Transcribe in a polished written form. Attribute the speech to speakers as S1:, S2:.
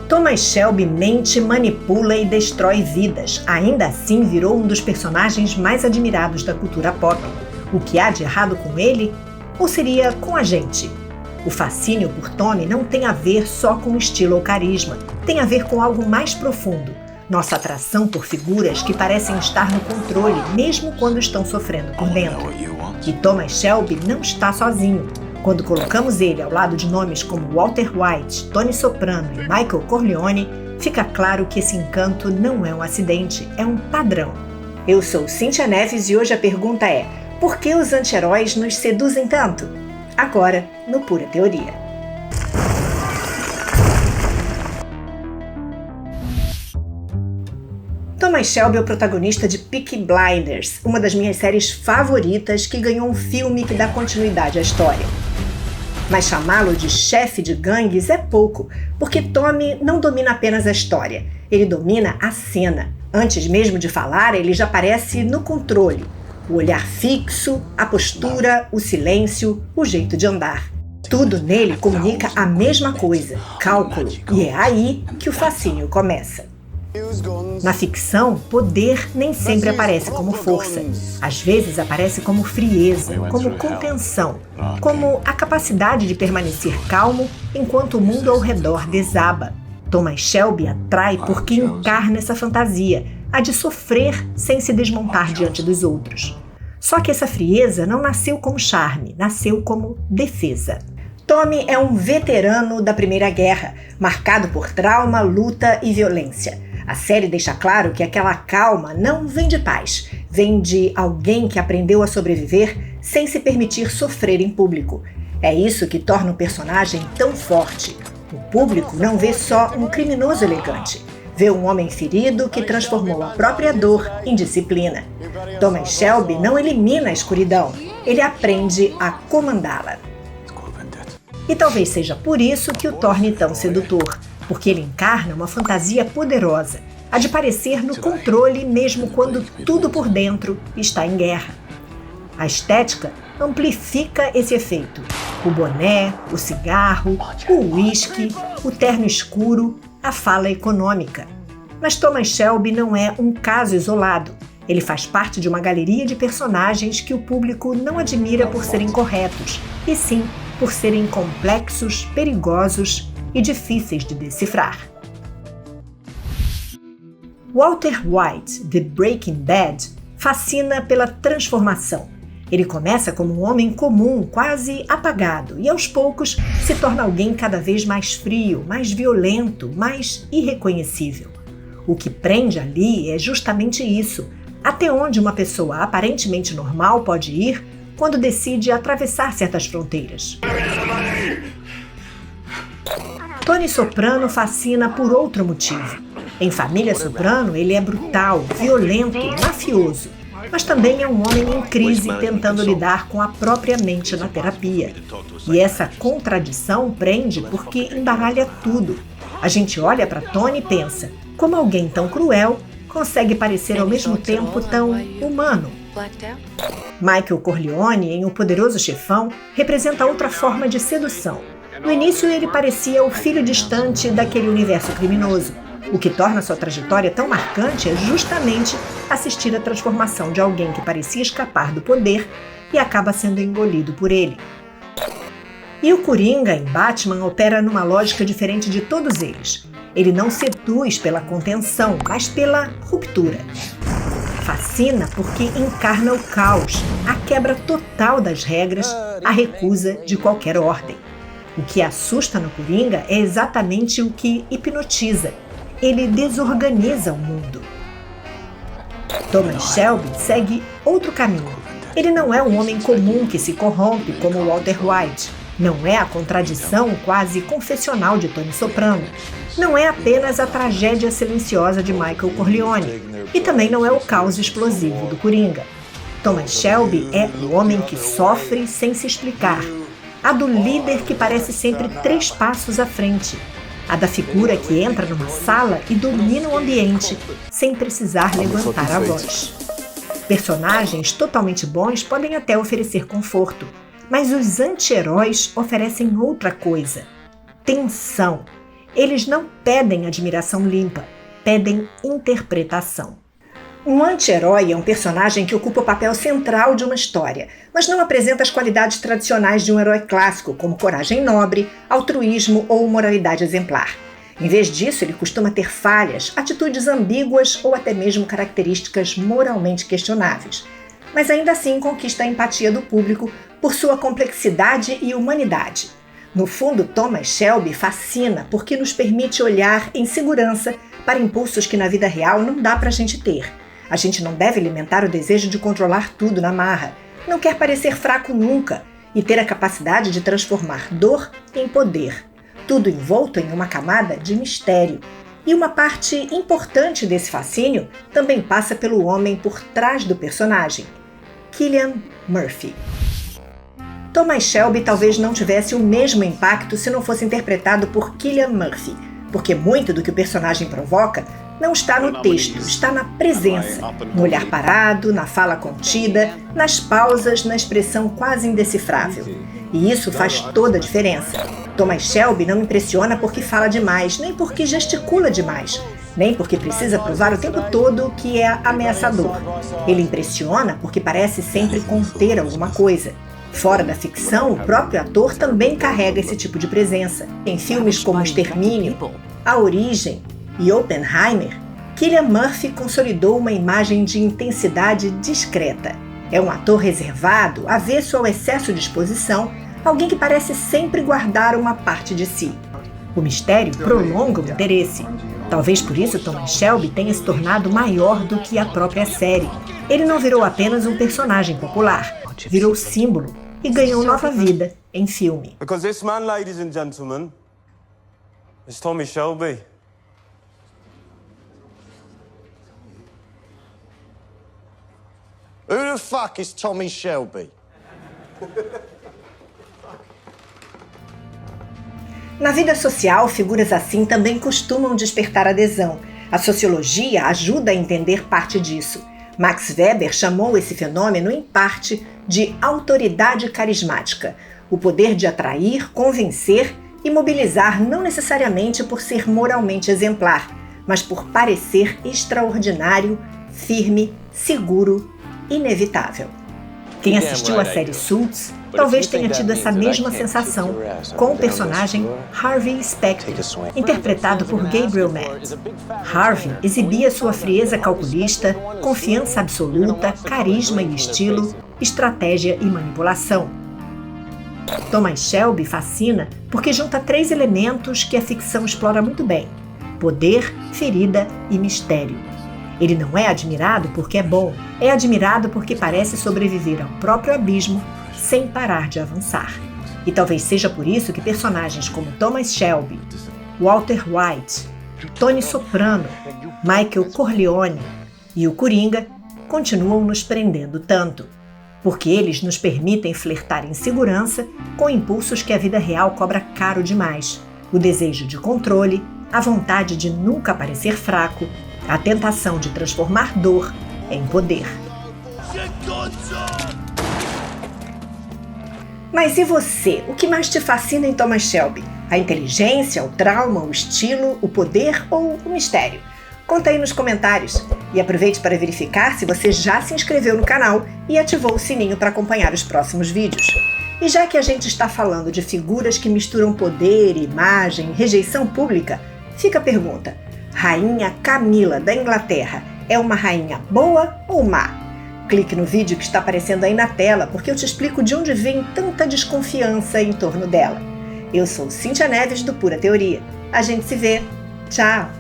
S1: Thomas Shelby mente, manipula e destrói vidas. Ainda assim, virou um dos personagens mais admirados da cultura pop. O que há de errado com ele? Ou seria com a gente? O fascínio por Tommy não tem a ver só com estilo ou carisma. Tem a ver com algo mais profundo. Nossa atração por figuras que parecem estar no controle, mesmo quando estão sofrendo por dentro. E Thomas Shelby não está sozinho. Quando colocamos ele ao lado de nomes como Walter White, Tony Soprano e Michael Corleone, fica claro que esse encanto não é um acidente, é um padrão. Eu sou Cíntia Neves e hoje a pergunta é: por que os anti-heróis nos seduzem tanto? Agora, no Pura Teoria. Thomas Shelby é o protagonista de Peaky Blinders, uma das minhas séries favoritas que ganhou um filme que dá continuidade à história. Mas chamá-lo de chefe de gangues é pouco, porque Tommy não domina apenas a história, ele domina a cena. Antes mesmo de falar, ele já aparece no controle. O olhar fixo, a postura, o silêncio, o jeito de andar. Tudo nele comunica a mesma coisa, cálculo, e é aí que o fascínio começa. Na ficção, poder nem sempre aparece como força. Às vezes aparece como frieza, como contenção, como a capacidade de permanecer calmo enquanto o mundo ao redor desaba. Thomas Shelby atrai porque encarna essa fantasia, a de sofrer sem se desmontar diante dos outros. Só que essa frieza não nasceu como charme, nasceu como defesa. Tommy é um veterano da Primeira Guerra, marcado por trauma, luta e violência. A série deixa claro que aquela calma não vem de paz, vem de alguém que aprendeu a sobreviver sem se permitir sofrer em público. É isso que torna o personagem tão forte. O público não vê só um criminoso elegante, vê um homem ferido que transformou a própria dor em disciplina. Thomas Shelby não elimina a escuridão, ele aprende a comandá-la. E talvez seja por isso que o torne tão sedutor, porque ele encarna uma fantasia poderosa, a de parecer no controle mesmo quando tudo por dentro está em guerra. A estética amplifica esse efeito. O boné, o cigarro, o uísque, o terno escuro, a fala econômica. Mas Thomas Shelby não é um caso isolado. Ele faz parte de uma galeria de personagens que o público não admira por serem corretos, e sim por serem complexos, perigosos e difíceis de decifrar. Walter White, de Breaking Bad, fascina pela transformação. Ele começa como um homem comum, quase apagado, e aos poucos se torna alguém cada vez mais frio, mais violento, mais irreconhecível. O que prende ali é justamente isso, até onde uma pessoa aparentemente normal pode ir quando decide atravessar certas fronteiras. Tony Soprano fascina por outro motivo. Em Família Soprano, ele é brutal, violento, mafioso, mas também é um homem em crise tentando lidar com a própria mente na terapia. E essa contradição prende porque embaralha tudo. A gente olha para Tony e pensa, como alguém tão cruel consegue parecer ao mesmo tempo tão humano? Michael Corleone, em O Poderoso Chefão, representa outra forma de sedução. No início, ele parecia o filho distante daquele universo criminoso. O que torna sua trajetória tão marcante é justamente assistir à transformação de alguém que parecia escapar do poder e acaba sendo engolido por ele. E o Coringa, em Batman, opera numa lógica diferente de todos eles. Ele não seduz pela contenção, mas pela ruptura. Fascina porque encarna o caos, a quebra total das regras, a recusa de qualquer ordem. O que assusta no Coringa é exatamente o que hipnotiza. Ele desorganiza o mundo. Thomas Shelby segue outro caminho. Ele não é um homem comum que se corrompe como Walter White. Não é a contradição quase confessional de Tony Soprano. Não é apenas a tragédia silenciosa de Michael Corleone. E também não é o caos explosivo do Coringa. Thomas Shelby é o homem que sofre sem se explicar. A do líder que parece sempre 3 passos à frente. A da figura que entra numa sala e domina o ambiente sem precisar levantar a voz. Personagens totalmente bons podem até oferecer conforto, mas os anti-heróis oferecem outra coisa: tensão. Eles não pedem admiração limpa, pedem interpretação. Um anti-herói é um personagem que ocupa o papel central de uma história, mas não apresenta as qualidades tradicionais de um herói clássico, como coragem nobre, altruísmo ou moralidade exemplar. Em vez disso, ele costuma ter falhas, atitudes ambíguas ou até mesmo características moralmente questionáveis. Mas ainda assim conquista a empatia do público por sua complexidade e humanidade. No fundo, Thomas Shelby fascina porque nos permite olhar em segurança para impulsos que na vida real não dá pra gente ter. A gente não deve alimentar o desejo de controlar tudo na marra, não quer parecer fraco nunca e ter a capacidade de transformar dor em poder. Tudo envolto em uma camada de mistério. E uma parte importante desse fascínio também passa pelo homem por trás do personagem, Cillian Murphy. Thomas Shelby talvez não tivesse o mesmo impacto se não fosse interpretado por Cillian Murphy, porque muito do que o personagem provoca não está no texto, está na presença, no olhar parado, na fala contida, nas pausas, na expressão quase indecifrável. E isso faz toda a diferença. Thomas Shelby não impressiona porque fala demais, nem porque gesticula demais, nem porque precisa provar o tempo todo que é ameaçador. Ele impressiona porque parece sempre conter alguma coisa. Fora da ficção, o próprio ator também carrega esse tipo de presença. Em filmes como Extermínio, A Origem e Oppenheimer, Cillian Murphy consolidou uma imagem de intensidade discreta. É um ator reservado, avesso ao excesso de exposição, alguém que parece sempre guardar uma parte de si. O mistério prolonga o interesse. Talvez por isso Thomas Shelby tenha se tornado maior do que a própria série. Ele não virou apenas um personagem popular, virou símbolo e ganhou nova vida em filme.
S2: Because this man, ladies and gentlemen, is Tommy Shelby.
S3: Who the fuck is Tommy Shelby?
S1: Na vida social, figuras assim também costumam despertar adesão. A sociologia ajuda a entender parte disso. Max Weber chamou esse fenômeno, em parte, de autoridade carismática, o poder de atrair, convencer e mobilizar não necessariamente por ser moralmente exemplar, mas por parecer extraordinário, firme, seguro, inevitável. Quem assistiu à série Suits talvez tenha tido essa mesma sensação com o personagem Harvey Specter, interpretado por Gabriel Matt. Harvey exibia sua frieza calculista, confiança absoluta, carisma e estilo, estratégia e manipulação. Thomas Shelby fascina porque junta 3 elementos que a ficção explora muito bem: poder, ferida e mistério. Ele não é admirado porque é bom, é admirado porque parece sobreviver ao próprio abismo sem parar de avançar. E talvez seja por isso que personagens como Thomas Shelby, Walter White, Tony Soprano, Michael Corleone e o Coringa continuam nos prendendo tanto, porque eles nos permitem flertar em segurança com impulsos que a vida real cobra caro demais: o desejo de controle, a vontade de nunca parecer fraco, a tentação de transformar dor em poder. Mas e você? O que mais te fascina em Thomas Shelby? A inteligência, o trauma, o estilo, o poder ou o mistério? Conta aí nos comentários. E aproveite para verificar se você já se inscreveu no canal e ativou o sininho para acompanhar os próximos vídeos. E já que a gente está falando de figuras que misturam poder, imagem, rejeição pública, fica a pergunta: Rainha Camila da Inglaterra é uma rainha boa ou má? Clique no vídeo que está aparecendo aí na tela, porque eu te explico de onde vem tanta desconfiança em torno dela. Eu sou Cíntia Neves, do Pura Teoria. A gente se vê. Tchau!